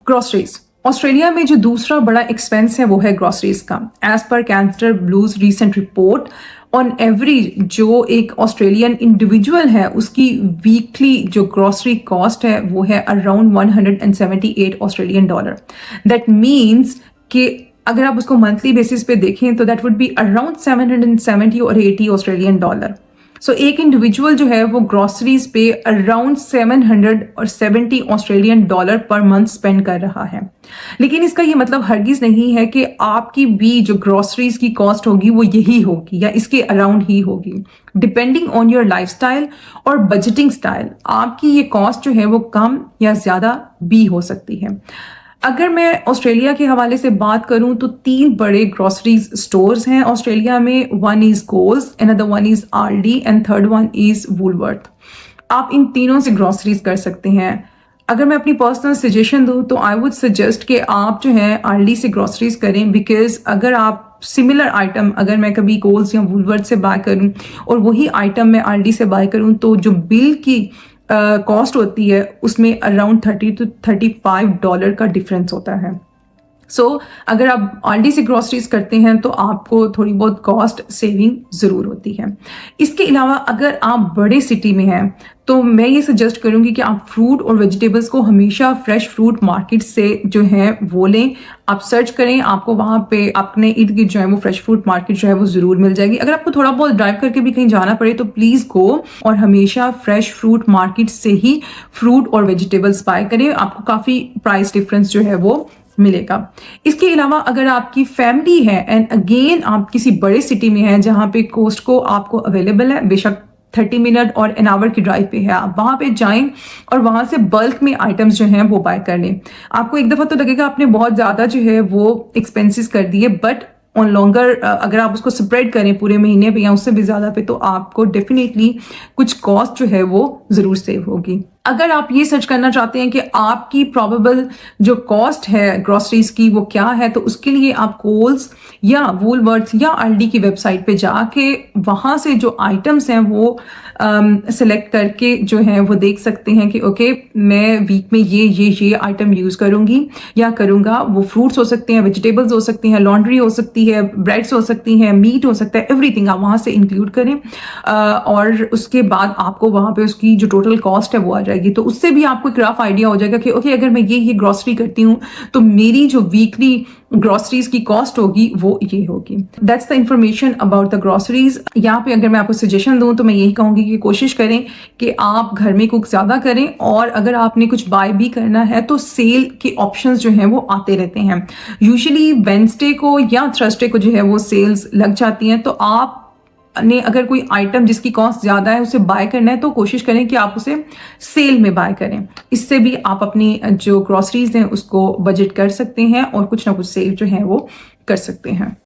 Groceries. Australia में जो दूसरा बड़ा एक्सपेंस है वो है ग्रोसरीज का। As per Canstar Blue's recent report, on average जो एक ऑस्ट्रेलियन इंडिविजुअल है उसकी वीकली जो ग्रोसरी कॉस्ट है वो है around 178 Australian dollar. That means कि अगर आप उसको मंथली बेसिस पे देखें तो दैट वुड बी अराउंड 770 और 80 ऑस्ट्रेलियन डॉलर। सो एक इंडिविजुअल जो है वो ग्रोसरीज पे around 770 Australian dollar per month spend कर रहा है। लेकिन इसका ये मतलब हरगिज नहीं है कि आपकी भी जो ग्रोसरीज की कॉस्ट होगी वो यही होगी या इसके अराउंड ही होगी। डिपेंडिंग ऑन योर लाइफस्टाइल और बजटिंग स्टाइल आपकी ये कॉस्ट जो है वो कम या ज्यादा भी हो सकती है। अगर मैं ऑस्ट्रेलिया के हवाले से बात करूं तो 3 बड़े ग्रोसरीज स्टोर्स हैं ऑस्ट्रेलिया में। One is Coles, another one is Aldi and third one is Woolworth. आप इन तीनों से ग्रोसरीज कर सकते हैं। अगर मैं अपनी पर्सनल सजेशन दूं तो आई वुड सजेस्ट कि आप जो है आल्डी से ग्रोसरीज करें, बिकॉज अगर आप सिमिलर आइटम अगर मैं कभी कोल्स या वुलवर्थ से बाय करूं और वही आइटम मैं आल्डी से बाय करूं तो जो बिल की कॉस्ट होती है उसमें अराउंड 30 to 35 डॉलर का डिफरेंस होता है। अगर आप आल्डी से ग्रोसरीज करते हैं तो आपको थोड़ी बहुत कॉस्ट सेविंग ज़रूर होती है। इसके अलावा अगर आप बड़े सिटी में हैं तो मैं ये सजेस्ट करूंगी कि आप फ्रूट और वेजिटेबल्स को हमेशा फ्रेश फ्रूट मार्केट से जो है वो लें। आप सर्च करें, आपको वहाँ पे अपने इर्द गिर्द जो है वो फ्रेश फ्रूट मार्केट जो है वो ज़रूर मिल जाएगी। अगर आपको थोड़ा बहुत ड्राइव करके भी कहीं जाना पड़े तो प्लीज़ गो और हमेशा फ्रेश फ्रूट मार्केट से ही फ्रूट और वेजिटेबल्स बाय करें। आपको काफ़ी प्राइस डिफरेंस जो है वो मिलेगा। इसके अलावा अगर आपकी फैमिली है एंड अगेन आप किसी बड़े सिटी में हैं जहां पे कोस्टको आपको अवेलेबल है, बेशक 30 मिनट और एन आवर की ड्राइव पे है, आप वहां पे जाएं और वहां से बल्क में आइटम्स जो हैं वो बाय कर लें। आपको एक दफा तो लगेगा आपने बहुत ज्यादा जो है वो एक्सपेंसेस कर दिए, बट ऑन लॉन्गर अगर आप उसको स्प्रेड करें पूरे महीने पे या उससे भी ज्यादा पे तो आपको डेफिनेटली कुछ कॉस्ट जो है वो जरूर सेव होगी। अगर आप ये सर्च करना चाहते हैं कि आपकी प्रोबेबल जो कॉस्ट है ग्रोसरीज की वो क्या है तो उसके लिए आप कोल्स या वुलवर्थ या आल्डी की वेबसाइट पे जाके वहां से जो आइटम्स हैं वो सिलेक्ट करके जो है वो देख सकते हैं कि ओके मैं वीक में ये आइटम यूज करूंगी या करूंगा। वो फ्रूट्स हो सकते हैं, वेजिटेबल्स हो सकती हैं, लॉन्ड्री हो सकती है, ब्रेड्स हो सकती हैं, मीट हो सकता है, एवरीथिंग आप वहां से इंक्लूड करें और उसके बाद आपको वहां पे उसकी जो टोटल कॉस्ट है वो आ जाएगी। तो उससे भी आपको एक रफ आइडिया हो जाएगा कि ओके अगर मैं ये ग्रोसरी करती हूँ तो मेरी जो वीकली ग्रोसरीज की कॉस्ट होगी वो ये होगी। That's the information about the groceries. यहाँ पे अगर मैं आपको सजेशन दूं तो मैं यही कहूंगी कि कोशिश करें कि आप घर में कुक ज्यादा करें और अगर आपने कुछ बाय भी करना है तो सेल के ऑप्शंस जो हैं वो आते रहते हैं। यूजुअली वेडनेसडे को या थर्सडे को जो है वो सेल्स लग जाती हैं, तो आप ने अगर कोई आइटम जिसकी कॉस्ट ज्यादा है उसे बाय करना है तो कोशिश करें कि आप उसे सेल में बाय करें। इससे भी आप अपनी जो ग्रोसरीज हैं उसको बजट कर सकते हैं और कुछ ना कुछ सेव जो है वो कर सकते हैं।